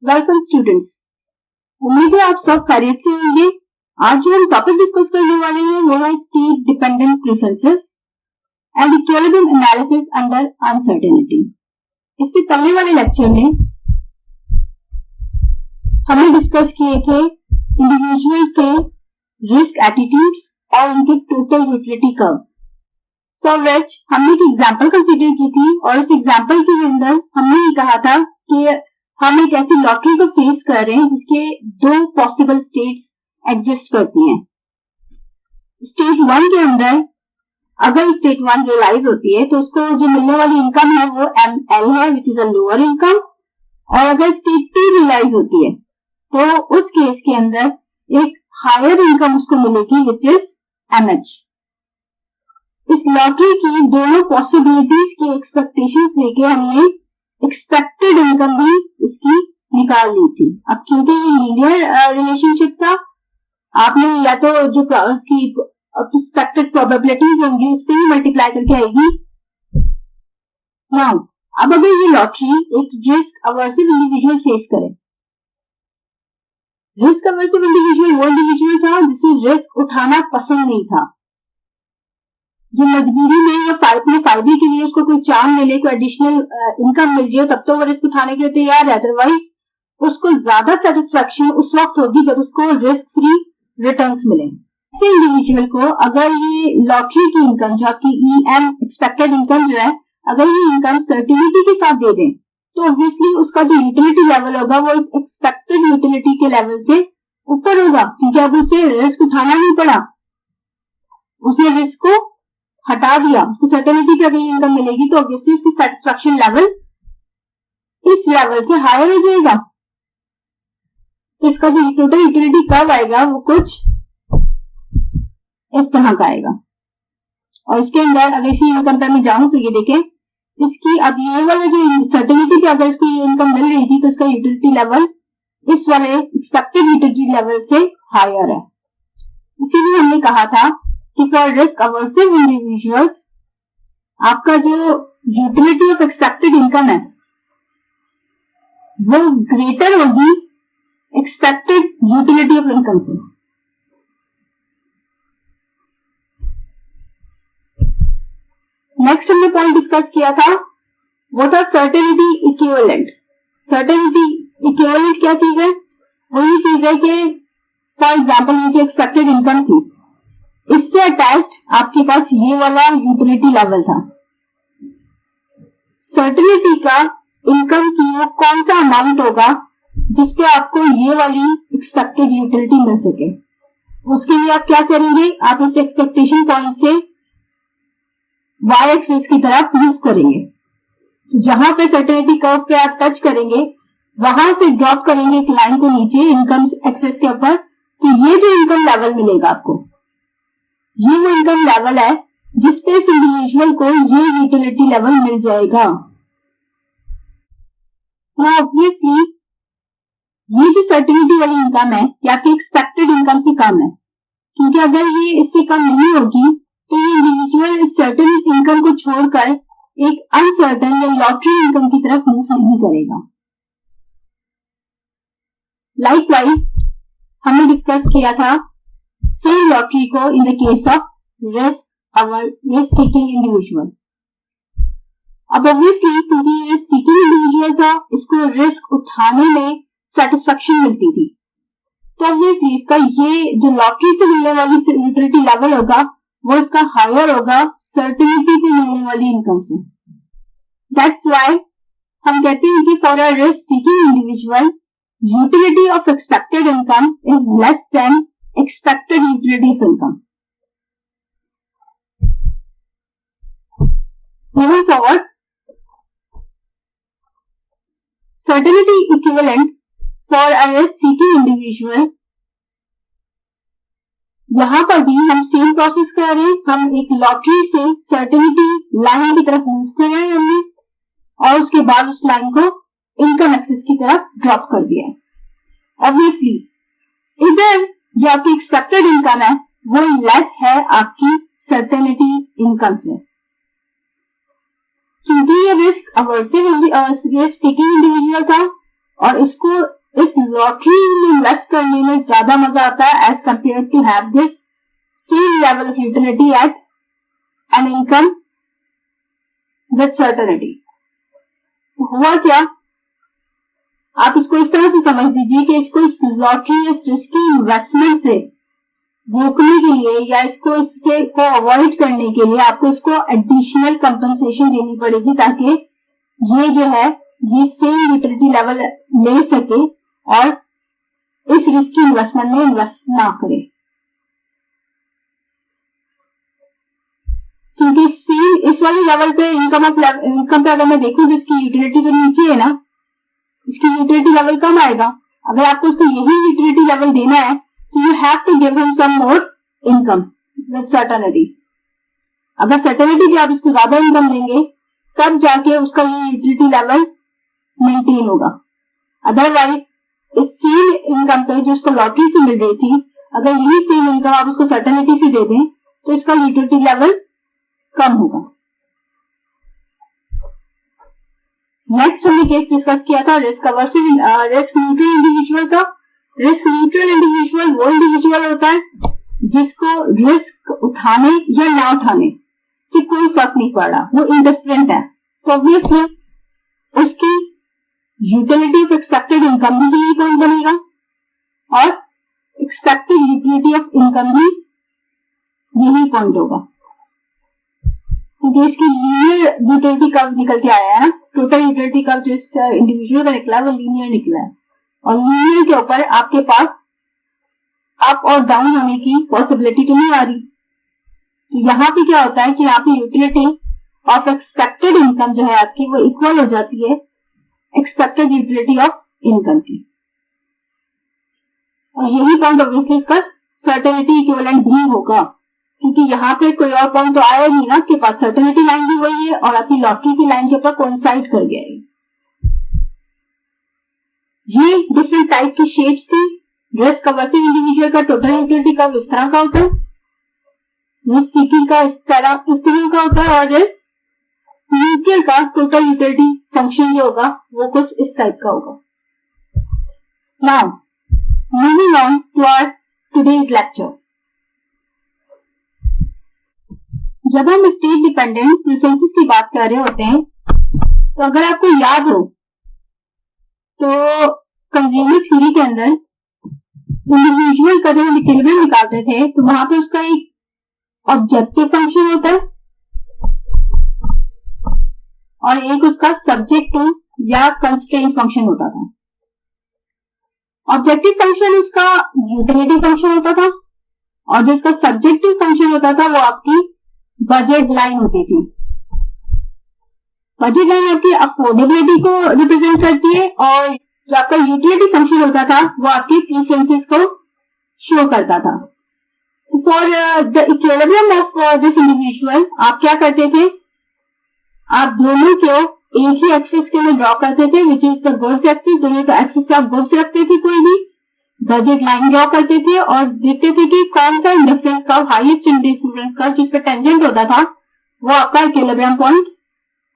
Welcome students, उम्मीद है आप सब खैरियत से होंगे। आज जो हम टॉपिक डिस्कस करने वाले हैं वो है state dependent preferences and equilibrium analysis under uncertainty. इससे पहले वाले लेक्चर में हमने डिस्कस किए थे इंडिविजुअल के रिस्क एटीट्यूड्स और उनके टोटल यूटिलिटी कर्व्स। सो विच हमने एक एग्जांपल कंसीडर की थी और उस एग्जांपल के अंदर हमने ये कहा था कि हम एक ऐसी लॉटरी को फेस कर रहे हैं जिसके दो पॉसिबल स्टेट्स एग्जिस्ट करती हैं। स्टेट वन के अंदर अगर स्टेट वन रियलाइज होती है तो उसको जो मिलने वाली इनकम है वो ML है, which is a lower income. और अगर स्टेट टू रियलाइज होती है तो उस केस के अंदर एक हायर इनकम उसको मिलेगी, विच इज MH। इस लॉटरी की दोनों पॉसिबिलिटीज की एक्सपेक्टेशंस लेके हमने एक्सपेक्टेड इनकम भी इसकी निकाल ली थी। अब क्योंकि ये लीनियर रिलेशनशिप था, आपने या तो जो एक्सपेक्टेड प्रोबेबिलिटीज होंगी उस पर ही मल्टीप्लाई करके आएगी। नाउ अब अगर ये लॉटरी एक रिस्क अवर्सिव इंडिविजुअल फेस करे, रिस्क अवर्सिव इंडिविजुअल वो इंडिविजुअल था जिसे रिस्क उठाना पसंद नहीं था, जो मजबूरी में या अपने फायदे के लिए उसको कोई चांस मिले, कोई एडिशनल इनकम मिल रही हो तब तो वो रिस्क उठाने के लिए तैयार है। अदरवाइज उसको ज्यादा सेटिस्फेक्शन उस वक्त होगी जब उसको रिस्क फ्री रिटर्न्स मिले। ऐसे इंडिविजुअल को अगर ये लॉटरी की इनकम जो आपकी EM एक्सपेक्टेड इनकम जो है, अगर ये इनकम सर्टिनिटी के साथ दे दें तो ऑब्वियसली उसका जो यूटिलिटी लेवल होगा वो इस एक्सपेक्टेड यूटिलिटी के लेवल से ऊपर होगा, क्योंकि अब उसे रिस्क उठाना नहीं पड़ा, उसने रिस्क को हटा दिया। उसको सर्टेनिटी पे अगर इनकम मिलेगी तो ऑब्वियसली उसकी सेटिस्फेक्शन लेवल इस लेवल से हायर हो जाएगा। तो इसका जो टोटल यूटिलिटी कर्व आएगा वो कुछ इस तरह का आएगा। और इसके अंदर अगर इसी इनकम पे मैं जाऊं तो ये देखें, इसकी अब ये वाला जो सर्टेनिटी पे अगर इसको ये इनकम मिल रही थी तो इसका यूटिलिटी लेवल इस वाले एक्सपेक्टेड यूटिलिटी लेवल से हायर है। इसीलिए हमने कहा था कि फॉर रिस्क अवर्सिव इंडिविजुअल्स आपका जो यूटिलिटी ऑफ एक्सपेक्टेड इनकम है वो ग्रेटर होगी एक्सपेक्टेड यूटिलिटी ऑफ इनकम से। नेक्स्ट हमने पॉइंट डिस्कस किया था what are certainty equivalent. Certainty equivalent क्या चीज है? वही चीज है कि फॉर एग्जाम्पल ये जो एक्सपेक्टेड इनकम थी इससे अटैच्ड आपके पास ये वाला यूटिलिटी लेवल था। सर्टेनिटी का इनकम की वो कौन सा अमाउंट होगा जिसपे आपको ये वाली एक्सपेक्टेड यूटिलिटी मिल सके, उसके लिए आप क्या करेंगे, आप इस एक्सपेक्टेशन पॉइंट से y एक्सिस की तरफ मूव करेंगे। जहां पे सर्टेनिटी कर्व पे आप टच करेंगे वहां से ड्रॉप करेंगे एक लाइन को नीचे इनकम एक्सिस के ऊपर, तो ये जो इनकम लेवल मिलेगा आपको, ये वो इनकम लेवल है जिसपे इस इंडिविजुअल को ये यूटिलिटी लेवल मिल जाएगा। ऑब्वियसली ये जो सर्टेनिटी वाली इनकम है ये आपकी एक्सपेक्टेड इनकम से कम है, क्योंकि अगर ये इससे कम नहीं होगी तो ये इंडिविजुअल इस सर्टेन इनकम को छोड़कर एक अनसर्टेन या लॉटरी इनकम की तरफ मूव नहीं करेगा। लाइकवाइज हमने डिस्कस किया था सेम लॉटरी को इन the case of risk seeking individual. अब ऑब्वियसली क्योंकि रिस्क सीकिंग इंडिविजुअल था इसको रिस्क उठाने में सेटिस्फेक्शन मिलती थी, तो ऑब्वियसली इसका ये जो लॉटरी से मिलने वाली यूटिलिटी लेवल होगा वो इसका हायर होगा सर्टेनिटी पे मिलने वाली इनकम से। दैट्स व्हाई हम कहते हैं कि for a risk seeking individual utility of expected income is less than expected utility of income. Moving forward, certainty equivalent for a risk-seeking individual. यहां पर भी हम सेम प्रोसेस कर रहे हैं, हम एक लॉटरी से सर्टेनिटी लाइन की तरफ मूव कर रहे हैं हमने, और उसके बाद उस लाइन को इनकम एक्सिस की तरफ ड्रॉप कर दिया है। ऑब्वियसली इधर जो आपकी एक्सपेक्टेड इनकम है वो लेस है आपकी सर्टेनिटी इनकम से, क्योंकि ये risk aversive risk taking individual था और इसको लॉटरी में इन्वेस्ट करने में ज्यादा मजा आता है as compared to have this same level of utility at an income with certainty. हुआ क्या, आप इसको इस तरह से समझ लीजिए कि इसको इस लॉटरी इस रिस्की इन्वेस्टमेंट से रोकने के लिए या इसको इससे को अवॉइड करने के लिए आपको इसको एडिशनल कंपनसेशन देनी पड़ेगी ताकि ये जो है ये सेम यूटिलिटी लेवल ले सके और इस रिस्की इन्वेस्टमेंट में इन्वेस्ट ना करे, क्योंकि सेम इस वाले लेवल पे इनकम पे अगर मैं देखूं तो इसकी यूटिलिटी तो नीचे है ना, इसकी यूटिलिटी लेवल कम आएगा। अगर आपको इसको यही यूटिलिटी लेवल देना है तो you have to give him some more income with certainty. अगर सर्टेनिटी भी आप इसको ज्यादा इनकम देंगे तब जाके उसका ये यूटिलिटी लेवल मेंटेन होगा। अदरवाइज इस सेम इनकम पे जो उसको लॉटरी से मिल रही थी, अगर यही सेम इनकम आप उसको सर्टेनिटी से दे दें तो इसका यूटिलिटी लेवल कम होगा। नेक्स्ट हमने केस डिस्कस किया था रिस्क न्यूट्रल इंडिविजुअल का। रिस्क न्यूट्रल इंडिविजुअल वो इंडिविजुअल होता है जिसको रिस्क उठाने या ना उठाने से कोई फर्क नहीं पड़ रहा, वो इंडिफरेंट है। तो ऑब्वियसली उसकी यूटिलिटी ऑफ एक्सपेक्टेड इनकम भी यही पॉइंट बनेगा और एक्सपेक्टेड यूटिलिटी ऑफ इनकम भी यही पॉइंट होगा, क्योंकि इसकी लीनियर यूटिलिटी कर्व निकल के आया है ना। टोटल यूटिलिटी कर्व जो इस इंडिविजुअल का निकला है वो लीनियर निकला है और लीनियर के ऊपर आपके पास अप और डाउन होने की पॉसिबिलिटी तो नहीं आ रही। तो यहाँ पे क्या होता है कि यहाँ पे यूटिलिटी ऑफ एक्सपेक्टेड इनकम जो है आपकी वो इक्वल हो जाती है एक्सपेक्टेड यूटिलिटी ऑफ इनकम की, और यही पॉइंट ऑब्वियसली इसका सर्टेनिटी इक्विवेलेंट भी होगा, क्योंकि यहाँ पे कोई और पॉइंट तो आया नहीं ना, आपके पास सर्टेनिटी लाइन भी वही है और आपकी लॉटरी की लाइन के ऊपर कोइंसाइड कर गया है। ये डिफरेंट टाइप की शेप्स थी। रिस्क अवर्सिव इंडिविजुअल का टोटल यूटिलिटी कर्व इस तरह का होता है, रिस्क सीकिंग का इस तरह का होता है और रिस्क न्यूट्रल का टोटल यूटिलिटी फंक्शन जो होगा वो कुछ इस टाइप का होगा। Now moving on to our today's lecture. जब हम स्टेट डिपेंडेंट प्रेफरेंसेस की बात कर रहे होते हैं तो अगर आपको याद हो तो कंज्यूमर थ्योरी के अंदर इंडिविजुअल का जब हम इक्विलिब्रियम निकालते थे तो वहां पे उसका एक ऑब्जेक्टिव फंक्शन होता है और एक उसका सब्जेक्ट टू या कंस्ट्रेंट फंक्शन होता था। ऑब्जेक्टिव फंक्शन उसका यूटिलिटी फंक्शन होता था और जो उसका सब्जेक्टिव फंक्शन होता था वो आपकी बजट लाइन होती थी। बजट लाइन आपकी अफोर्डेबिलिटी को रिप्रेजेंट करती है और जो आपका यूटिलिटी फंक्शन होता था वो आपकी प्रेफरेंसेस को शो करता था। For the equilibrium of this individual आप क्या करते थे, आप दोनों को एक ही एक्सिस के लिए ड्रॉ करते थे which is the goods axis. दोनों का एक्सिस पे आप गुड्स रखते थे, कोई भी बजट लाइन ड्रॉ करते थे और देखते थे कि कौन सा indifference curve, highest indifference curve जिस पे टेंजेंट होता था वो आपका इक्विलिब्रियम पॉइंट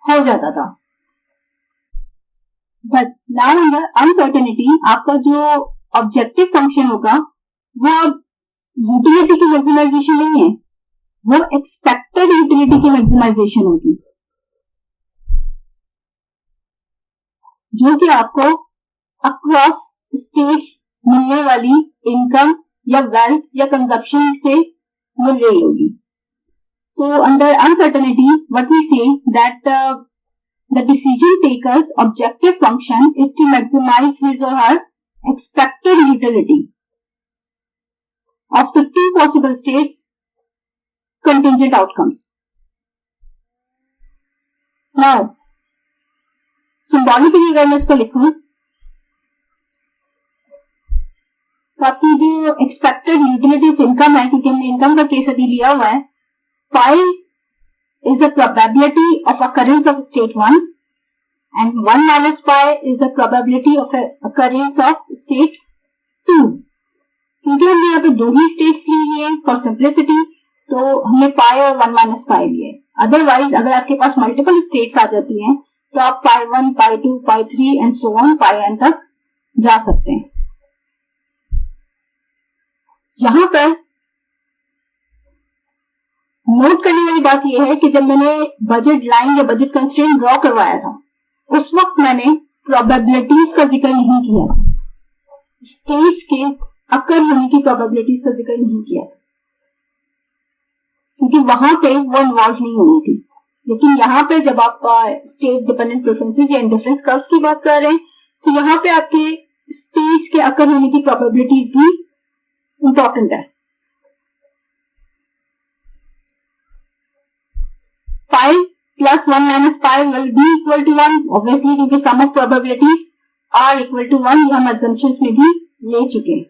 हो जाता था। बट नाउ अंडर अनसर्टेनिटी आपका जो ऑब्जेक्टिव फंक्शन होगा वो अब यूटिलिटी की मैक्सिमाइजेशन नहीं है, वो एक्सपेक्टेड यूटिलिटी की मैक्सिमाइजेशन होगी, जो कि आपको अक्रॉस स्टेट्स मिलने वाली इनकम या वेल्थ या कंजप्शन से मिल रही होगी। तो under uncertainty what we say that the decision takers objective function is to maximize his or her expected utility of the two possible states contingent outcomes. Now symbolically अगर मैं इसको लिखूं तो आपकी जो एक्सपेक्टेड यूटिलिटी ऑफ इनकम है, क्योंकि हमने इनकम का केस अभी लिया हुआ है, phi is the probability of occurrence of state 1 and 1 minus phi is the probability of occurrence of state 2। क्योंकि हमने यहाँ पे दो ही स्टेट्स ली हुई है फॉर सिंप्लिसिटी, तो हमने फाई और 1 माइनस फाई लिए। अदरवाइज अगर आपके पास मल्टीपल स्टेट्स आ जाती हैं तो आप phi 1, phi 2, phi 3 and so on phi n तक जा सकते हैं। यहाँ पर नोट करने वाली बात यह है कि जब मैंने बजट लाइन या बजट कंस्ट्रेंट ड्रॉ करवाया था उस वक्त मैंने प्रोबेबिलिटीज का जिक्र नहीं किया था, स्टेट्स के अकर होने की प्रोबेबिलिटीज का जिक्र नहीं किया था क्योंकि वहां पे वो इन्वॉल्व नहीं हुई थी। लेकिन यहाँ पे जब आप स्टेट डिपेंडेंट प्रेफरेंसेस या इंडिफरेंस कर्व्स की बात कर रहे हैं तो यहाँ पे आपके स्टेट्स के अकर होने की प्रोबेबिलिटीज भी इंपॉर्टेंट है। 5 plus 1 minus 5 will be equal to 1 obviously क्योंकि sum of probabilities are equal to 1 ये हम assumptions में भी ले चुके हैं।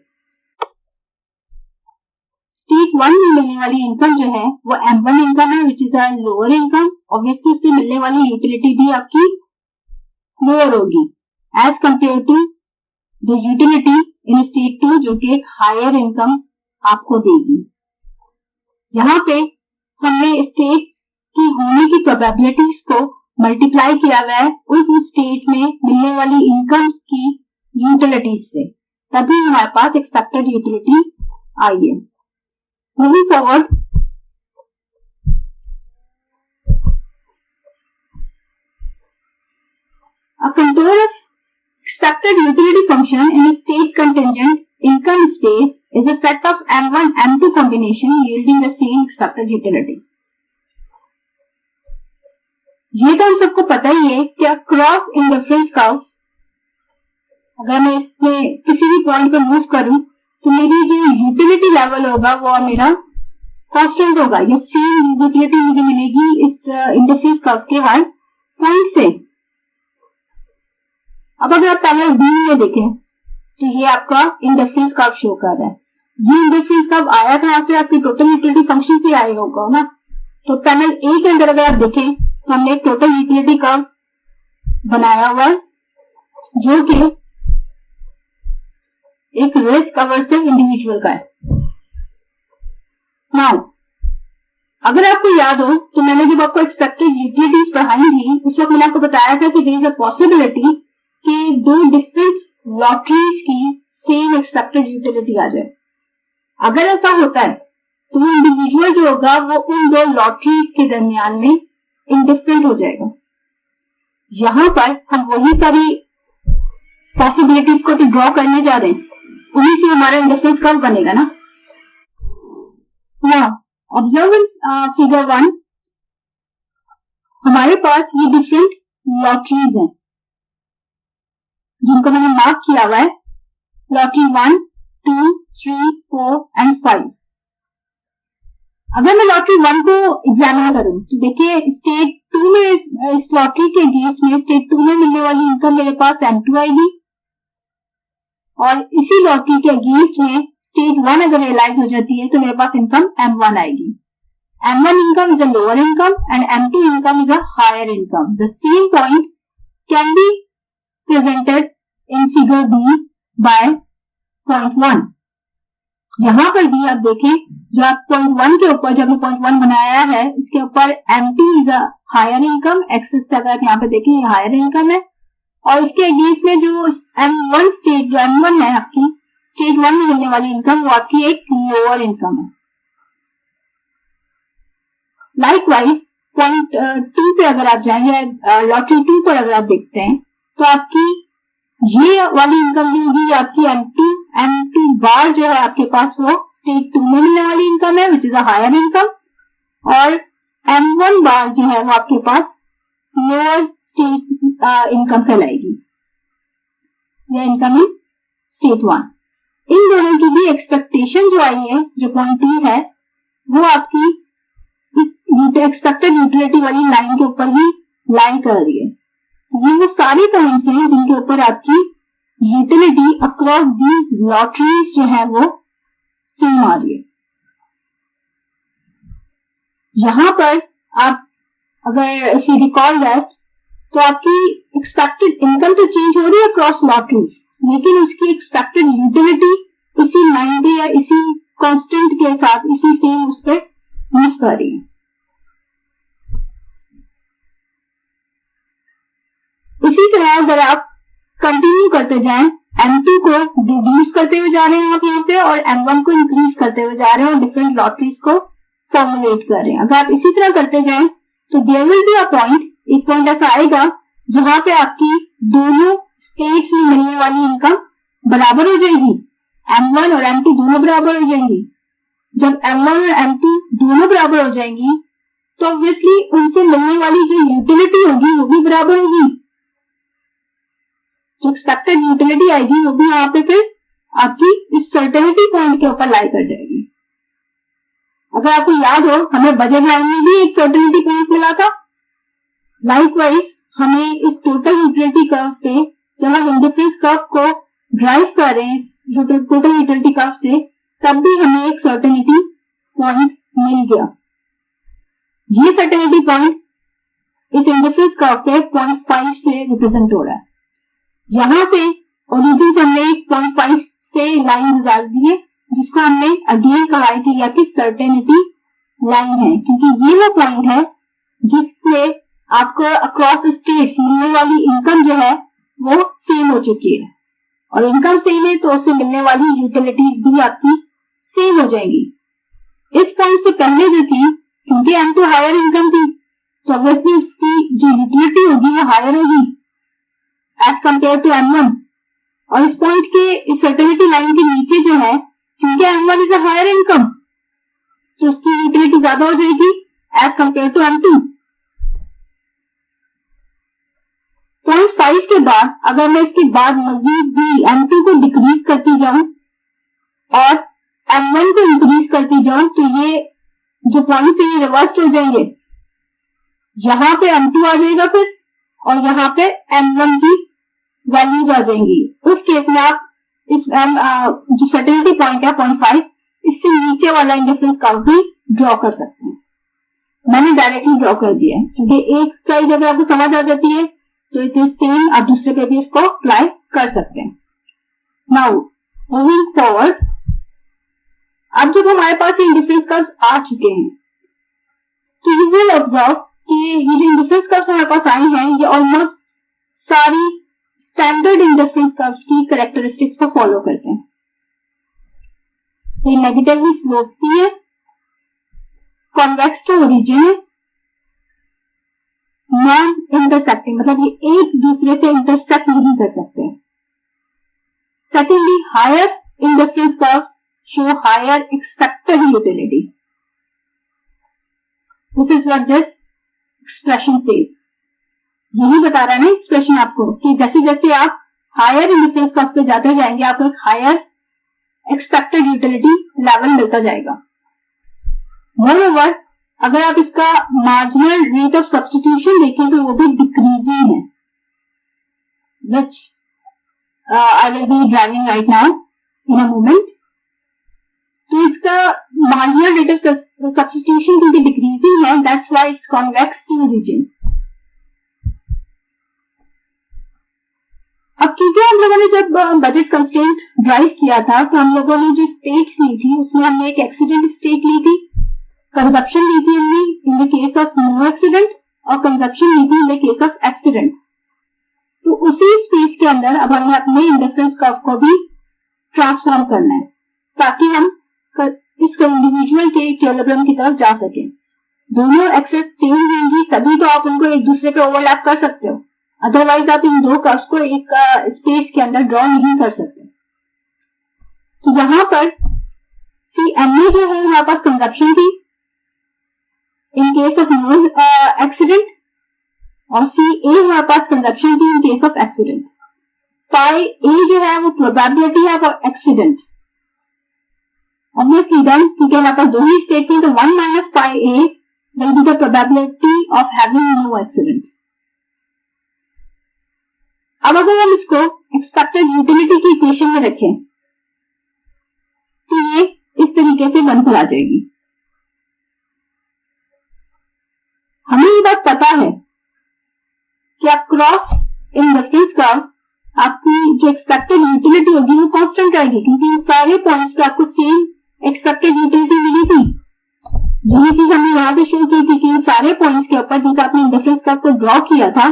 स्टेट 1 में मिलने वाली इनकम जो है वो M1 इनकम है which is a lower income, obviously उससे मिलने वाली यूटिलिटी भी आपकी लोअर होगी as compared to the utility in state 2 जो कि एक हायर इनकम आपको देगी। यहाँ पे हमने स्टेट्स की होने की प्रोबेबिलिटीज को मल्टीप्लाई किया हुआ है उस स्टेट में मिलने वाली इनकम की यूटिलिटीज से, तभी हमारे पास एक्सपेक्टेड यूटिलिटी आई है। Moving forward, a control of expected utility function in a state contingent income space is a set of M1 M2 combination yielding the same expected utility। ये तो हम सबको पता ही है कि अक्रॉस इंडिफरेंस कर्व अगर मैं इसमें किसी भी पॉइंट पे मूव करूं तो मेरी जो यूटिलिटी लेवल होगा वो मेरा कांस्टेंट होगा, ये सेम यूटिलिटी मुझे मिलेगी इस इंडिफरेंस कर्व के हर पॉइंट से। अब अगर आप पैनल बी में देखें तो ये आपका इंडिफरेंस कर्व शो कर रहा है। ये इंडिफरेंस कर्व आया कहां से? आपकी टोटल यूटिलिटी फंक्शन से आया होगा ना। तो पैनल ए के अंदर अगर आप देखें तो हमने एक टोटल यूटिलिटी कर्व बनाया हुआ है जो कि एक रिस्क अवर्सिव इंडिविजुअल का है। नाउ अगर आपको याद हो तो मैंने जब आपको एक्सपेक्टेड यूटिलिटीज पढ़ाई थी उस वक्त मैंने आपको बताया था कि देयर इज अ पॉसिबिलिटी कि दो डिफरेंट लॉटरीज की सेम एक्सपेक्टेड यूटिलिटी आ जाए। अगर ऐसा होता है तो वो इंडिविजुअल जो होगा वो उन दो लॉटरीज के दरमियान में इंडिफरेंट हो जाएगा। यहां पर हम वही सारी पॉसिबिलिटीज को ड्रॉ करने जा रहे हैं, उन्हीं से हमारा इंडिफरेंस कर्व बनेगा ना। नाउ ऑब्जर्व फिगर 1, हमारे पास ये डिफरेंट लॉटरीज हैं जिनको मैंने मार्क किया हुआ है, लॉटरी 1, 2, 3, 4 एंड 5। अगर मैं लॉटरी 1 को एग्जामिन करूं तो देखिए स्टेट 2 में इस लॉटरी के केस में स्टेट 2 में मिलने वाली इनकम मेरे पास M2 आएगी और इसी लॉटरी के अगेंस्ट में स्टेट 1 अगर रियलाइज हो जाती है तो मेरे पास इनकम M1 आएगी। M1 income is a lower income and M2 income is a higher income. The same point can be presented in figure B by point 1। यहां पर भी आप देखें जो आप point 1 के ऊपर जब point 1 बनाया है इसके ऊपर M2 is a higher income, access से अगर आप यहाँ पे देखें ये हायर इनकम है और इसके अगेंस्ट में जो M1 स्टेट जो M1 है आपकी स्टेट 1 में मिलने वाली इनकम वो आपकी एक लोअर इनकम है। लाइकवाइज पॉइंट 2 पे अगर आप जाएंगे लॉटरी 2 पर अगर आप देखते हैं तो आपकी ये वाली इनकम जो होगी आपकी M2 बार जो है आपके पास वो स्टेट 2 में मिलने वाली इनकम है which is a higher income और M1 बार जो है वो आपके पास लोअर स्टेट इनकम कहलाएगी या इनकम इन स्टेट 1। इन दोनों की भी एक्सपेक्टेशन जो आई है जो पॉइंट 2 है वो आपकी इस एक्सपेक्टेड यूटिलिटी वाली लाइन के ऊपर ही लाई कर रही है। ये वो सारे पॉइंट्स हैं जिनके ऊपर आपकी यूटिलिटी अक्रॉस दीज लॉटरीज जो है वो सेम आ रही है। यहां पर आप अगर इफ यू रिकॉल दैट तो आपकी एक्सपेक्टेड इनकम तो चेंज हो रही है अक्रॉस लॉटरीज लेकिन उसकी एक्सपेक्टेड यूटिलिटी इसी लाइन पे या इसी कांस्टेंट के साथ इसी सेम उस पर मूव कर रही है। इसी तरह अगर आप कंटिन्यू करते जाएं M2 को रिड्यूस करते हुए जा रहे हैं आप यहाँ पे, और M1 को इंक्रीज करते हुए जा रहे हैं और डिफरेंट लॉटरीज को फॉर्मुलेट कर रहे हैं। अगर आप इसी तरह करते जाएं तो there will be a point, एक पॉइंट ऐसा आएगा जहां पे आपकी दोनों स्टेट्स में मिलने वाली इनकम बराबर हो जाएगी, M1 और M2 दोनों बराबर हो जाएंगी। जब M1 और M2 दोनों बराबर हो जाएंगी तो ऑब्वियसली उनसे मिलने वाली जो यूटिलिटी होगी वो भी बराबर होगी। जो एक्सपेक्टेड यूटिलिटी आएगी वो भी यहाँ पे फिर आपकी इस सर्टेनिटी पॉइंट के ऊपर लाई कर जाएगी। अगर आपको याद हो, हमें बजट लाइन में भी एक सर्टेनिटी पॉइंट मिला था। लाइकवाइज हमें इस टोटल यूटिलिटी कर्व पे, जब हम इंडिफरेंस कर्व को ड्राइव कर रहे हैं इस टोटल यूटिलिटी कर्व से, तब भी हमें एक सर्टेनिटी पॉइंट मिल गया। ये सर्टेनिटी पॉइंट इस इंडिफरेंस कर्व पे 0.5 से रिप्रेजेंट हो रहा है। यहां से ओरिजिन से हमने एक 0.5 से लाइन गुजार दी है, जिसको हमने अगेन कहा है कि आपकी सर्टेनिटी लाइन है, क्योंकि ये वो पॉइंट है जिसपे आपको अक्रॉस स्टेट्स मिलने वाली इनकम जो है वो सेम हो चुकी है, और इनकम सेम है तो उससे मिलने वाली यूटिलिटी भी आपकी सेम हो जाएगी। इस पॉइंट से पहले जो थी, क्योंकि M2 हायर इनकम थी, तो ऑब्वियसली उसकी जो यूटिलिटी होगी वो हायर होगी एज कंपेयर टू M1। और इस पॉइंट के इस सर्टेनिटी लाइन के नीचे जो है, क्योंकि M1 is a higher income, तो उसकी यूटिलिटी ज्यादा हो जाएगी एज कंपेयर टू M2। 0.5 के बाद अगर मैं इसके बाद मजीद भी M2 को डिक्रीज करती जाऊं और M1 को इंक्रीज करती जाऊं, तो ये जो पॉइंट्स है ये रिवर्स हो जाएंगे। यहां पे M2 आ जाएगा फिर, और यहां पे M1 की वैल्यूज आ जाएंगी। उस केस में आप इस जो सर्टेनिटी पॉइंट है 0.5, इससे नीचे वाला इंडिफरेंस कर्व भी ड्रॉ कर सकते हैं। मैंने डायरेक्टली ड्रॉ कर दिया है, क्योंकि एक साइड अगर आपको समझ आ जाती है तो इट इज सेम, आप दूसरे पे भी इसको अप्लाई कर सकते हैं। नाउ मूविंग फॉरवर्ड, अब जब हमारे पास ये इंडिफरेंस कर्व्स आ चुके हैं, तो यू विल ऑब्जर्व कि ये जो इंडिफरेंस कर्व्स हमारे पास आए हैं, ये ऑलमोस्ट सारी स्टैंडर्ड इंडिफरेंस कर्व्स की कैरेक्टरिस्टिक्स को फॉलो करते हैं। ये नेगेटिवली स्लोपी है, कॉन्वेक्स टू ओरिजिन है, नॉन इंटरसेक्टिंग, मतलब ये एक दूसरे से इंटरसेक्ट नहीं कर सकते। Secondly, higher indifference curve show higher expected utility. This is what this expression says. यही बता रहा है ना एक्सप्रेशन आपको कि जैसे जैसे आप हायर इंडिफरेंस कर्व पे जाते जाएंगे, आपको एक हायर एक्सपेक्टेड यूटिलिटी लेवल मिलता जाएगा। मोreover, अगर आप इसका मार्जिनल रेट ऑफ सब्स्टिट्यूशन देखें तो वो भी डिक्रीजिंग है, which I will be driving right now in a moment। तो इसका मार्जिनल रेट ऑफ सब्स्टिट्यूशन क्योंकि डिक्रीजिंग है, that's why it's convex to origin. अब क्योंकि हम लोगों ने जब बजट कंस्ट्रेंट ड्राइव किया था, तो हम लोगों ने जो स्टेट्स ली थी उसमें हमने एक एक्सीडेंट स्टेट ली थी, कंजप्शन ली थी हमने in the case of no accident, और कंजप्शन ली थी in the case of accident. तो उसी स्पेस के अंदर अब हमें अपने इंडिफरेंस कर्व को भी ट्रांसफॉर्म करना है, ताकि हम इस इंडिविजुअल के इक्विलिब्रियम की तरफ जा सके। दोनों एक्सेस सेम होंगी तभी तो आप उनको एक दूसरे पे ओवरलैप कर सकते हो, अदरवाइज आप इन दो कर्व्स को एक स्पेस के अंदर ड्रॉ नहीं कर सकते। तो यहां पर CMA जो है हमारे पास कंजप्शन थी in case of no accident, और CA हमारे पास कंजप्शन थी in case of accident. Pi A जो है वो प्रोबेबिलिटी है फॉर एक्सीडेंट। ऑब्वियसली देन क्योंकि हमारे पास दो ही स्टेट्स हैं, तो 1 minus pi A will be the probability of having no accident। अब अगर हम इसको एक्सपेक्टेड यूटिलिटी की इक्वेशन में रखें तो ये इस तरीके से बन कर आ जाएगी। हमें ये बात पता है कि अक्रॉस इंडिफरेंस कर्व आपकी जो एक्सपेक्टेड यूटिलिटी होगी वो कांस्टेंट रहेगी, क्योंकि इन सारे पॉइंट्स पे आपको सेम एक्सपेक्टेड यूटिलिटी मिली थी। यही चीज हमने यहां से शुरू की थी कि इन सारे पॉइंट्स के ऊपर जिनसे आपने इंडिफरेंस कर्व को ड्रॉ किया था,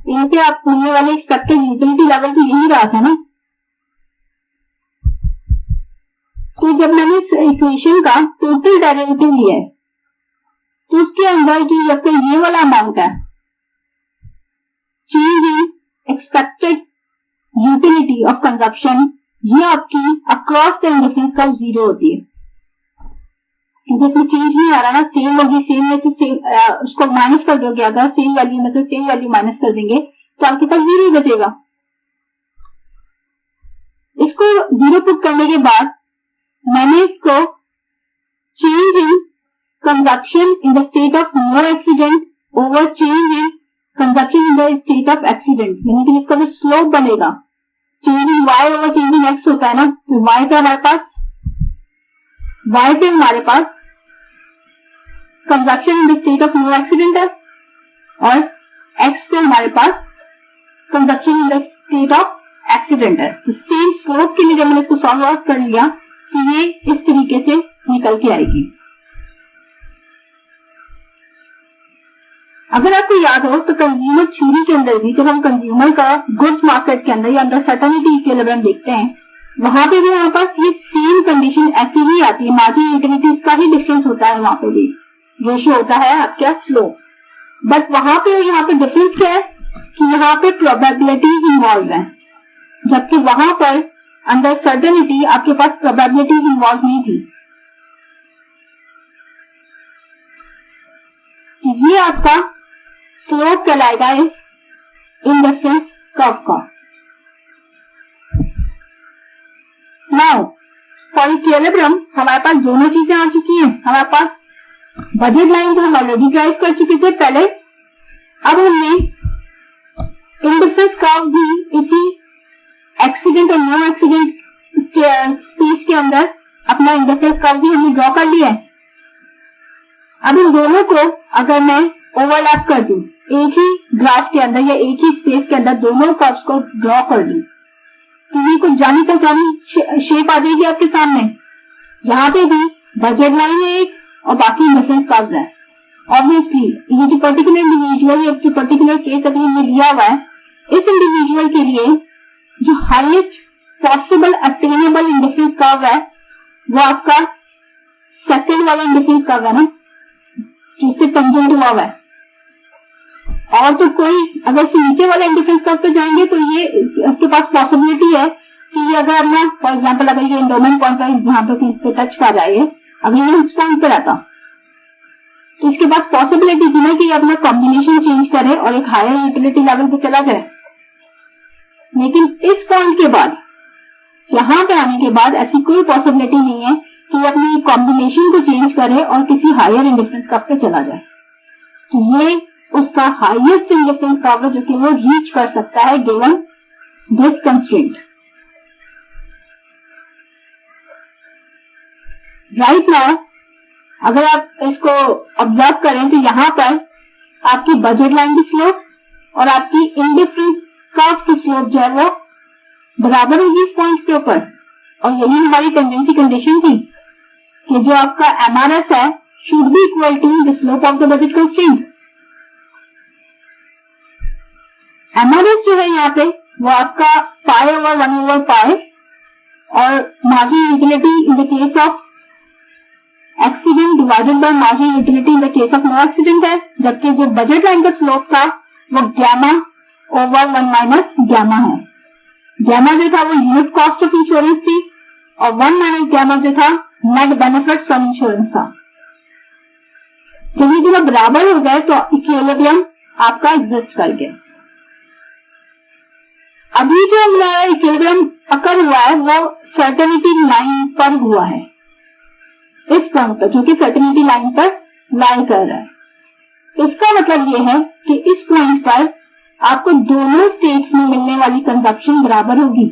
यहाँ पे आप होने वाले एक्सपेक्टेड यूटिलिटी लेवल तो यही रहा था ना। इक्वेशन का टोटल डेरिवेटिव लिया है, तो उसके अंदर जो आपका ये वाला अमाउंट है, change in expected utility of consumption, ये आपकी अक्रॉस द इंडिफरेंस कर्व 0 होती है, क्योंकि इसमें चेंज नहीं आ रहा ना, सेम होगी, सेम में तो सेम, उसको माइनस कर दोगे, अगर सेम वैल्यू में से सेम वैल्यू माइनस कर देंगे तो आपके पास 0 ही बचेगा। इसको 0 पुट करने के बाद मैंने इसको change in consumption in the state of no accident over change in consumption in the state of accident, यानी कि इसका जो स्लोप बनेगा, change in Y over change in X होता है ना, तो वाई पे हमारे पास consumption in the state of no accident है, और एक्स पे हमारे पास consumption in the state of accident है। तो सेम स्लोप के लिए जब मैंने इसको सॉल्व आउट कर लिया तो ये इस तरीके से निकल के आएगी। अगर आपको याद हो तो कंज्यूमर थ्योरी के अंदर भी जब हम कंज्यूमर का गुड्स मार्केट के अंदर या अंडर सर्टेनिटी इक्विलिब्रियम देखते हैं, वहां पे भी हमारे पास ये सेम कंडीशन ऐसी ही आती है, मार्जिन यूटिलिटीज का ही डिफरेंस होता है, वहां पे भी रेशियो होता है आपका फ्लो, बट वहां पे और यहाँ पे डिफरेंस क्या है कि यहाँ पे प्रोबेबिलिटीज इन्वॉल्व है, जबकि वहां पर अंडर सर्टेनिटी आपके पास प्रोबेबिलिटीज इन्वॉल्व नहीं थी। ये आपका स्लोप कहलाएगा इस इंडिफरेंस कर्व का। नाउ फॉर इक्विलिब्रियम हमारे पास दोनों चीजें आ चुकी हैं, हमारे पास बजट लाइन तो हम ऑलरेडी ड्राइव कर चुके थे पहले, अब हमने इंडिफरेंस कर्व भी इसी एक्सीडेंट और नो एक्सीडेंट स्पेस के अंदर अपना इंडिफरेंस कर्व भी हमने ड्रॉ कर लिया है। अब इन दोनों को अगर मैं ओवरलैप कर दूं एक ही ग्राफ के अंदर या एक ही स्पेस के अंदर दोनों कर्व्स को ड्रॉ कर दूं, तो ये कुछ जानी पहचानी शेप आ जाएगी आपके सामने। यहाँ पे भी बजट लाइन है एक और बाकी इंडिफरेंस कर्व्स है। ऑब्वियसली ये जो पर्टिकुलर इंडिविजुअल या जो पर्टिकुलर केस अभी हमने लिया हुआ है, इस इंडिविजुअल के लिए जो highest possible attainable indifference curve है वो आपका सेकंड वाला इंडिफरेंस कर्व है ना, जिससे टेंजेंट हुआ है। और तो कोई अगर से नीचे वाले इंडिफरेंस कर्व पे जाएंगे तो ये इसके पास पॉसिबिलिटी है कि ये अगर अपना फॉर एग्जांपल अगर ये एंडोमेंट पॉइंट पर जहां पे टच कर रहा है, अगर ये इस पॉइंट पे रहता तो इसके पास पॉसिबिलिटी थी ना कि ये अपना कॉम्बिनेशन चेंज करे और एक हायर यूटिलिटी लेवल पे चला जाए। लेकिन इस पॉइंट के बाद यहां पे आने के बाद ऐसी कोई पॉसिबिलिटी नहीं है कि ये अपनी कॉम्बिनेशन को चेंज करे और किसी हायर इंडिफरेंस कर्व पे चला जाए। तो ये उसका हाईएस्ट इंडिफरेंस कर्व है जो कि वो रीच कर सकता है given this constraint. Right now अगर आप इसको ऑब्जर्व करें तो यहां पर आपकी बजट लाइन की स्लोप और आपकी इंडिफरेंस कर्व की स्लोप जो है वो बराबर होगी इस पॉइंट के ऊपर, और यही हमारी टेंडेंसी कंडीशन थी कि जो आपका एमआरएस है should be equal to the slope of the budget constraint. MRS जो है यहाँ पे वो आपका पाई ओवर 1 ओवर पाई और margin utility in the case of accident divided by margin utility in the case of no accident है, जबकि जो बजट लाइन का स्लोप था वो गैमा ओवर 1 माइनस गैमा है। गैमा जो था वो यूनिट कॉस्ट ऑफ इंश्योरेंस थी और 1 माइनस गैमा जो था नेट बेनिफिट फ्रॉम इंश्योरेंस था। जब ये दोनों बराबर हो गए तो इक्विलिब्रियम आपका एग्जिस्ट कर गया। अभी जो हमारा इक्विलिब्रियम अकर हुआ है वो सर्टेनिटी लाइन पर हुआ है, इस पॉइंट पर जो कि सर्टेनिटी लाइन पर लाई कर रहा है। इसका मतलब ये है कि इस पॉइंट पर आपको दोनों स्टेट्स में मिलने वाली कंजप्शन बराबर होगी,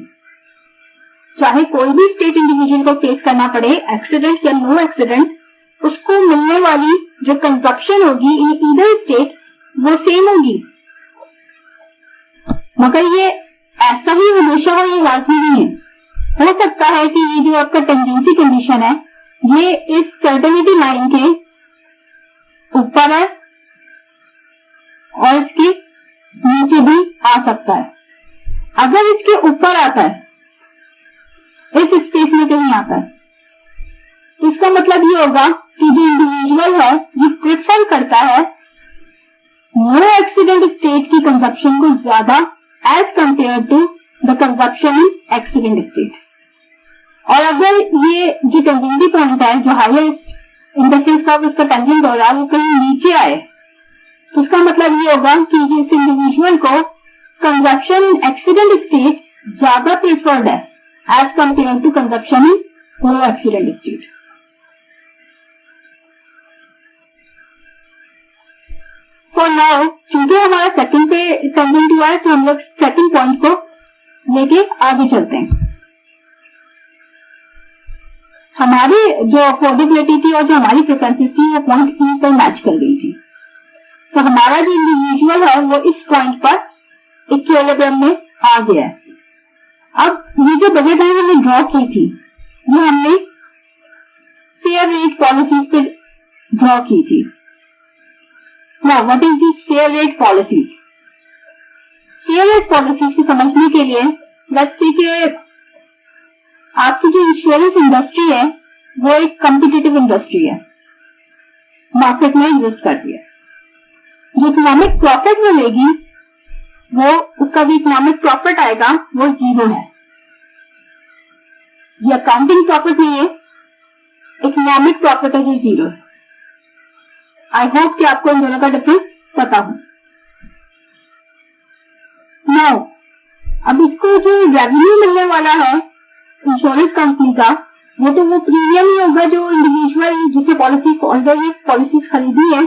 चाहे कोई भी स्टेट इंडिविजुअल को फेस करना पड़े, एक्सीडेंट या नो एक्सीडेंट, उसको मिलने वाली जो कंजप्शन होगी इन ईदर स्टेट वो सेम होगी। मगर ये ऐसा ही हमेशा हो ये लाजमी नहीं है। हो सकता है कि ये जो आपका टेंजेंसी कंडीशन है ये इस सर्टेनिटी लाइन के ऊपर है और इसके नीचे भी आ सकता है। अगर इसके ऊपर आता है, इस स्पेस में कहीं आता है, तो इसका मतलब ये होगा कि जो इंडिविजुअल है ये प्रेफर करता है नो एक्सीडेंट स्टेट की कंजप्शन को ज्यादा as compared to the consumption in accident state. और अगर ये जो टेंजेंसी पॉइंट है जो हाईएस्ट इंटरफेस का इसका टेंजेंट हो रहा है वो कहीं नीचे आए तो उसका मतलब ये होगा कि इस इंडिविजुअल को कंजप्शन इन एक्सीडेंट स्टेट ज्यादा प्रेफर्ड है as compared to consumption in no accident state. For now क्योंकि हमारा सेकंड पे टेंजेंट हुआ है तो हम लोग सेकंड पॉइंट को लेके आगे चलते हैं। हमारी जो अफोर्डेबिलिटी थी और जो हमारी प्रेफरेंसेस थी वो पॉइंट ई पर मैच कर गई थी, तो हमारा जो इंडिविजुअल है वो इस पॉइंट पर इक्विलिब्रियम में आ गया है। अब ये जो बजट है हमने ड्रॉ की थी ये हमने फेयर रेट पॉलिसीज पे ड्रॉ की थी। Now what is this fair rate policies? Fair rate policies को समझने के लिए लेट्स सी कि आपकी जो इंश्योरेंस इंडस्ट्री है वो एक कॉम्पिटिटिव इंडस्ट्री है, मार्केट में एग्जिस्ट करती है। जो इकोनॉमिक प्रॉफिट मिलेगी वो उसका जो इकोनॉमिक प्रॉफिट आएगा वो जीरो है। ये अकाउंटिंग प्रॉफिट नहीं है, इकोनॉमिक प्रॉफिट है जो जीरो है। आई होप कि आपको इन दोनों का डिफरेंस पता हो। नाउ अब इसको जो रेवेन्यू मिलने वाला है इंश्योरेंस कंपनी का वो तो वो प्रीमियम ही होगा जो इंडिविजुअल जिसने पॉलिसीज खरीदी है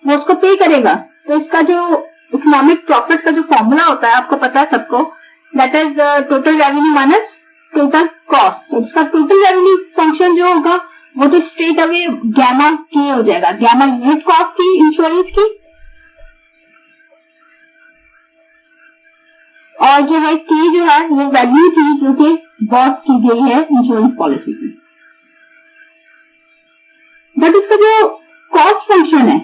वो उसको पे करेगा। तो इसका जो इकोनॉमिक प्रॉफिट का जो फॉर्मूला होता है आपको पता है सबको, that is total revenue minus total cost. तो इसका टोटल रेवेन्यू फंक्शन जो होगा वो तो स्ट्रेट अवे गैमा के हो जाएगा। गैमा यूनिट कॉस्ट थी इंश्योरेंस की और जो है के जो है वो वैल्यू थी जो कि बॉट की गई है इंश्योरेंस पॉलिसी की। बट इसका जो कॉस्ट फंक्शन है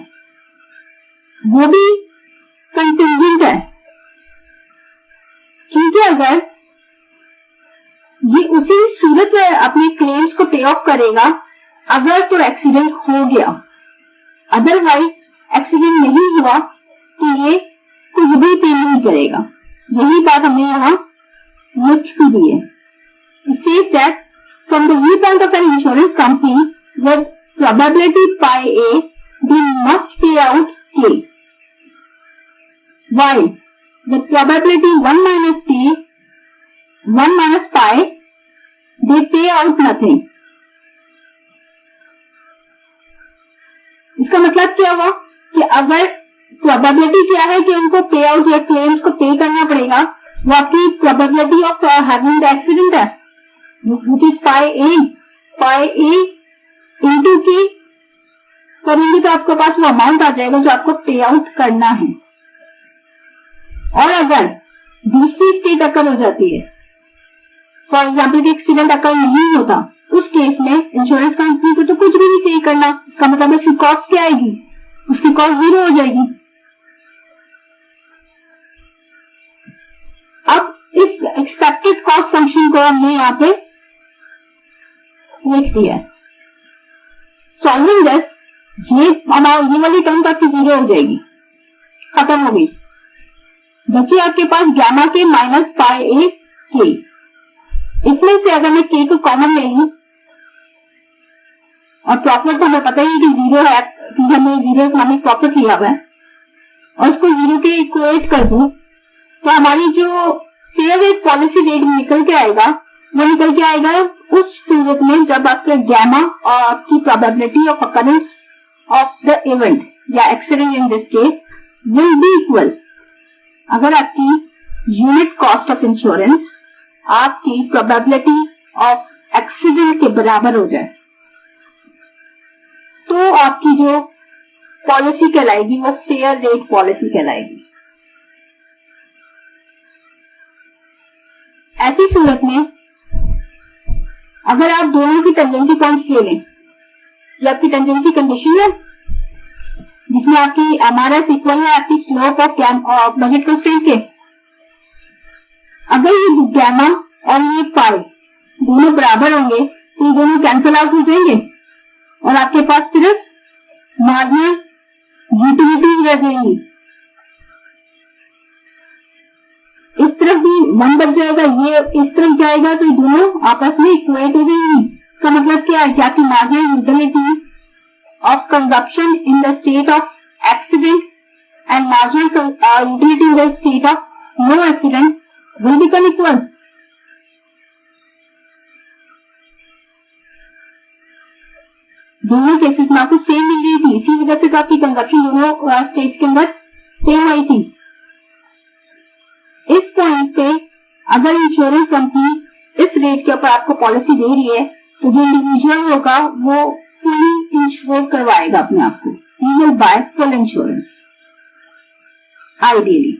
वो भी कंटिंजेंट है, क्योंकि अगर ये उसी सूरत में अपने क्लेम्स को पे ऑफ करेगा अगर तो एक्सीडेंट हो गया, अदरवाइज एक्सीडेंट नहीं हुआ तो ये कुछ भी पे नहीं करेगा। यही बात हमें यहाँ लिख भी दी है। It says that from the viewpoint of an insurance company, with probability pi a, they must pay out k, while the probability 1 minus p, 1 minus pi, they pay out nothing. इसका मतलब क्या हुआ कि अगर प्रोबेबिलिटी क्या है कि उनको पे आउट या क्लेम्स को पे करना पड़ेगा, वो आपकी probability of having the accident है which is pi a into k करेंगे तो आपके पास वो अमाउंट आ जाएगा जो आपको पे आउट करना है। और अगर दूसरी स्टेट अकर हो जाती है, फॉर एग्जाम्पल कि एक्सीडेंट अकर नहीं होता, उस केस में इंश्योरेंस कंपनी को तो कुछ भी नहीं पे करना। इसका मतलब उसकी कॉस्ट क्या आएगी? उसकी कॉस्ट जीरो हो जाएगी। अब इस एक्सपेक्टेड कॉस्ट फंक्शन को हमने यहाँ पे लिख दिया है। सॉल्विंग दिस ये वाली टर्म तो आपकी जीरो हो जाएगी, खत्म हो गई। बची आपके पास गैमा के माइनस पाई ए के। इसमें से अगर मैं के को कॉमन ले लूं और प्रॉफिट तो हमें पता ही कि जीरो है क्योंकि हमने जीरो इकोनॉमिक प्रॉफिट लिया हुआ है और उसको जीरो के इक्वेट कर दूं तो हमारी जो फेयर रेट पॉलिसी रेट निकल के आएगा वो निकल के आएगा उस सूरत में जब आपके गैमा और आपकी probability of occurrence of the event या accident in this case will be equal. अगर आपकी यूनिट कॉस्ट ऑफ इंश्योरेंस आपकी प्रोबेबिलिटी ऑफ एक्सीडेंट के बराबर हो जाए तो आपकी जो पॉलिसी कहलाएगी वो फेयर रेट पॉलिसी कहलाएगी। ऐसी सूरत में अगर आप दोनों की टेंजेंसी पॉइंट्स ले लें, ये आपकी टेंजेंसी कंडीशन है जिसमें आपकी एमआरएस इक्वल है आपकी स्लोप ऑफ बजट कंस्ट्रेंट के। अगर ये गैमा और ये पाई दोनों बराबर होंगे तो ये दोनों कैंसिल आउट हो जाएंगे और आपके पास सिर्फ मार्जिनल यूटिलिटीज रह जाएंगी। इस तरफ भी 1 बच जाएगा, ये इस तरफ जाएगा तो ये दोनों आपस में इक्वेट हो जाएंगी। इसका मतलब क्या है कि आपकी marginal utility of consumption in the state of accident and marginal utility in the state of no accident will become equal. दोनों केसेस में आपको सेम मिल रही थी, इसी वजह से तो आपकी कंजप्शन दोनों स्टेट्स के अंदर सेम आई थी। इस पॉइंट पे अगर इंश्योरेंस कंपनी इस रेट के ऊपर आपको पॉलिसी दे रही है तो जो इंडिविजुअल होगा वो फुली इंश्योर करवाएगा अपने आप को। He will buy full insurance ideally.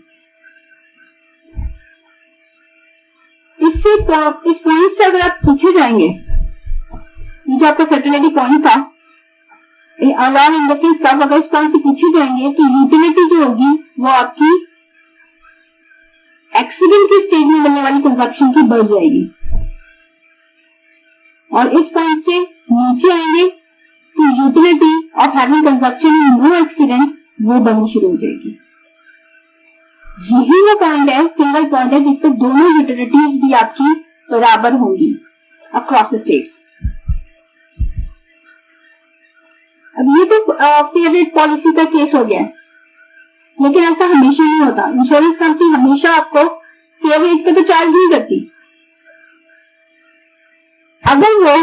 इस पॉइंट से अगर आप पीछे जाएंगे, जो आपका सर्टेनिटी पॉइंट था अलार्म इंडक्टेंस का, अगर इस पॉइंट से पीछे जाएंगे तो यूटिलिटी जो होगी वो आपकी एक्सीडेंट के स्टेज में मिलने वाली कंजप्शन की बढ़ जाएगी। और इस पॉइंट से नीचे आएंगे तो utility of having consumption in no accident वो बढ़नी शुरू हो जाएगी। यही वो पॉइंट है, सिंगल पॉइंट है जिस पर दोनों यूटिलिटीज भी आपकी बराबर होंगी अक्रॉस स्टेट्स। अब ये तो फेयर रेट पॉलिसी का केस हो गया, लेकिन ऐसा हमेशा नहीं होता। इंश्योरेंस कंपनी हमेशा आपको फेयर रेट पे तो चार्ज नहीं करती। अगर वो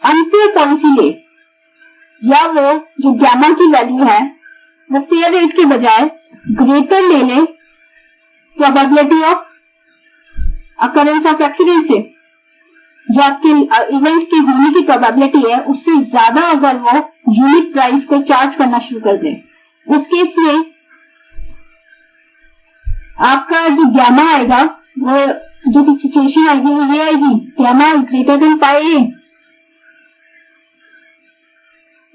अनफेयर पॉलिसी ले या वो जो गैमा की वैल्यू है वो फेयर रेट के बजाय ग्रेटर ले ले probability of occurrence of accident से, जो आपके इवेंट के होने की प्रोबेबिलिटी है उससे ज्यादा अगर वो यूनिट प्राइस को चार्ज करना शुरू कर दे, उस केस में आपका जो गैमा आएगा, वो जो सिचुएशन आएगी वो ये आएगी, gamma is greater than pi A,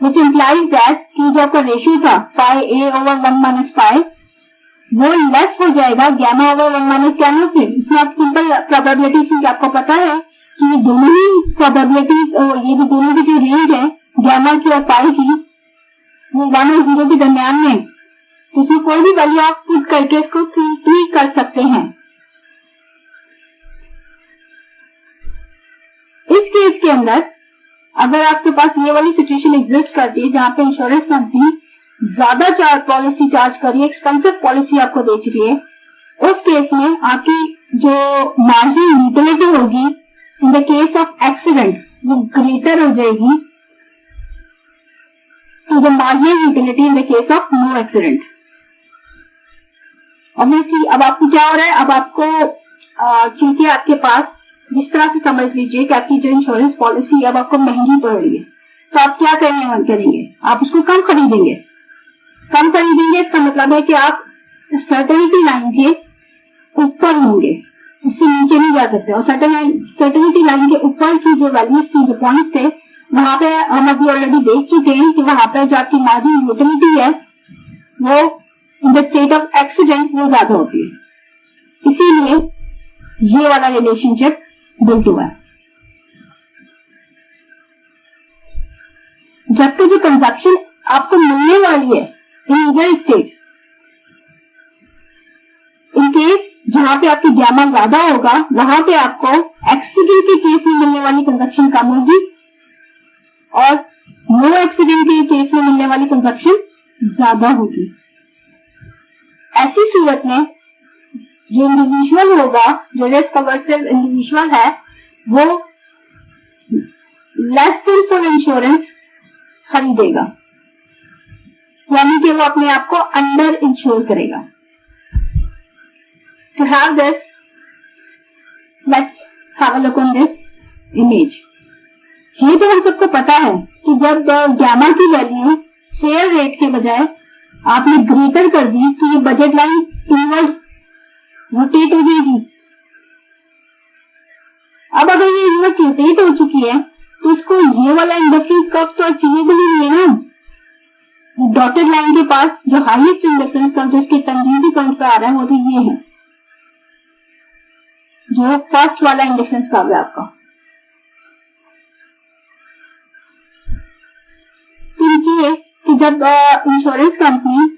which implies that कि जो आपका रेशियो था पाई ए ओवर 1 माइनस पाई वो लेस हो जाएगा गैमा ओवर 1 माइनस गैमा से। इसमें आप सिंपल प्रोबेबिलिटी, क्योंकि आपको पता है कि ये दोनों ही प्रोबेबिलिटीज, ये भी दोनों की जो रेंज है गैमा की और पाई की वो 1 और 0 के दरमियान में, तो इसमें कोई भी वैल्यू आप पुट करके इसको ट्वीक कर सकते हैं। इस केस के अंदर अगर आपके पास ये वाली सिचुएशन एग्जिस्ट करती है जहां पे इंश्योरेंस कंपनी ज्यादा पॉलिसी चार्ज कर रही है, एक्सपेंसिव पॉलिसी आपको बेच रही है, उस केस में आपकी जो मार्जिनल यूटिलिटी होगी in the case of accident वो ग्रेटर हो जाएगी to the marginal utility in the case of no accident. Obviously अब आपको क्या हो रहा है, अब आपको क्योंकि आपके पास जिस तरह से समझ लीजिए कि आपकी जो इंश्योरेंस पॉलिसी अब आपको महंगी पड़ रही है, तो आप क्या करेंगे, आप उसको कम खरीदेंगे। कम खरीदेंगे इसका मतलब है कि आप सर्टेनिटी लाइन के ऊपर होंगे, उससे नीचे नहीं जा सकते। और सर्टेनिटी लाइन के ऊपर की जो वैल्यूज थी, जो पॉइंट्स थे, वहां पे हम अभी ऑलरेडी देख चुके हैं कि वहां पे जो आपकी मार्जिन यूटिलिटी है वो इन द स्टेट ऑफ एक्सीडेंट वो ज्यादा होती है। इसीलिए ये वाला रिलेशनशिप बिल्ट हुआ है। जब तक जो कंजप्शन आपको मिलने वाली है in either state, in case जहां पे आपकी गैमा ज्यादा होगा वहां पे आपको एक्सीडेंट के केस में मिलने वाली कंजप्शन कम होगी और नो एक्सीडेंट के केस में मिलने वाली कंजप्शन ज्यादा होगी। ऐसी सूरत में जो इंडिविजुअल होगा, जो रिस्क अवर्सिव इंडिविजुअल है, वो लेस देन फुल इंश्योरेंस खरीदेगा, यानी कि वो अपने आप को अंडर इंश्योर करेगा। To have this, let's have a look on this image. ये तो हम सबको पता है कि जब गैमा की वैल्यू फेयर रेट के बजाय आपने ग्रेटर कर दी तो ये बजट लाइन इनवर्ड रोटेट हो जाएगी। अब अगर ये इनवर्ड रोटेट हो चुकी है तो इसको ये वाला इंडिफरेंस कर्व तो अचीवेबल ही नहीं है ना। डॉटेड लाइन के पास जो हाईएस्ट इंडिफरेंस कर्व जो इसके टेंजेंसी पॉइंट पे आ रहा है वो तो ये है, जो फर्स्ट वाला इंडिफरेंस कर्व है आपका। केस कि जब insurance company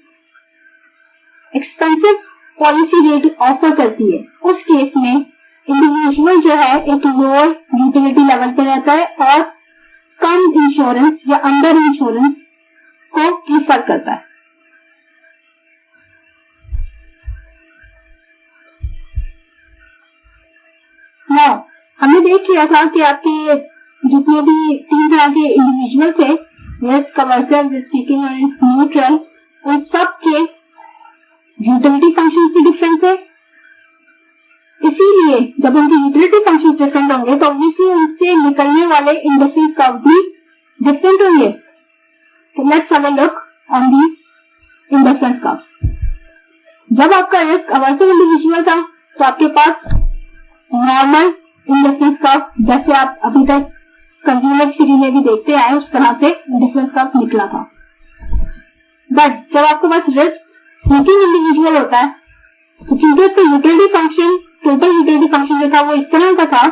expensive policy rate offer करती है, उस केस में इंडिविजुअल जो है एक लोअर यूटिलिटी लेवल पे रहता है और कम इंश्योरेंस या अंडर इंश्योरेंस को प्रीफर करता है। नाउ हमने देख लिया था कि आपके जितने भी 3 तरह के इंडिविजुअल थे, रिस्क अवर्सिव, रिस्क सीकिंग और रिस्क न्यूट्रल, उन सब के यूटिलिटी फंक्शंस भी डिफरेंट थे। इसीलिए जब उनके यूटिलिटी फंक्शंस डिफरेंट होंगे तो ऑब्वियसली उनसे निकलने वाले इंटरफेस कर्व भी डिफरेंट होंगे। तो let's have a look on these interface curves. जब आपका रिस्क अवर्सिव इंडिविजुअल था तो आपके पास नॉर्मल इंटरफेस कर्व, जैसे आप अभी तक कंज्यूमर थ्योरी में भी देखते आए, उस तरह से इंटरफेस कर्व निकला था। बट जब आपके पास रिस्क सीकिंग इंडिविजुअल होता है तो क्योंकि उसका utility function, total utility function जो था वो इस तरह का था,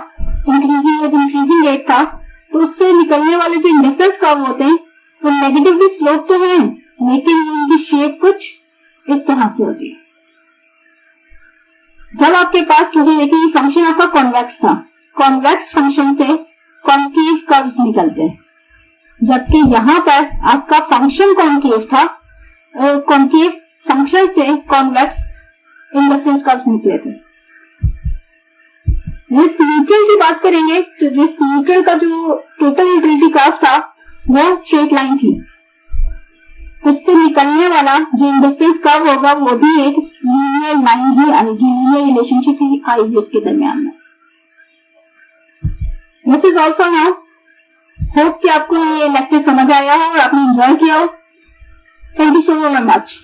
इंक्रीजिंग रेट था, तो उससे निकलने वाले जो इंटरफेस कर्व होते हैं वो नेगेटिवली स्लोप तो है, लेकिन उनकी शेप कुछ इस तरह से होती है। जब आपके पास, क्योंकि देखिए फंक्शन आपका कॉन्वेक्स था, कॉन्वेक्स फंक्शन से कॉन्केव कर्व्स निकलते हैं, जबकि यहां पर आपका फंक्शन कॉन्केव था, कॉन्केव फंक्शन से कॉन्वेक्स इंटरफेस कर्व्स निकले थे। रिस्क न्यूट्रल की बात करेंगे तो रिस्क न्यूट्रल का जो टोटल यूटिलिटी कर्व था वो स्ट्रेट लाइन थी, उससे निकलने वाला जो इंटरफेस कर्व होगा वो भी एक लीनियर लाइन ही आएगी, लीनियर रिलेशनशिप ही आएगी उसके दरमियान में। This is all for now. Hope कि आपको ये लेक्चर समझ आया हो और आपने एंजॉय किया हो। Thank you so much.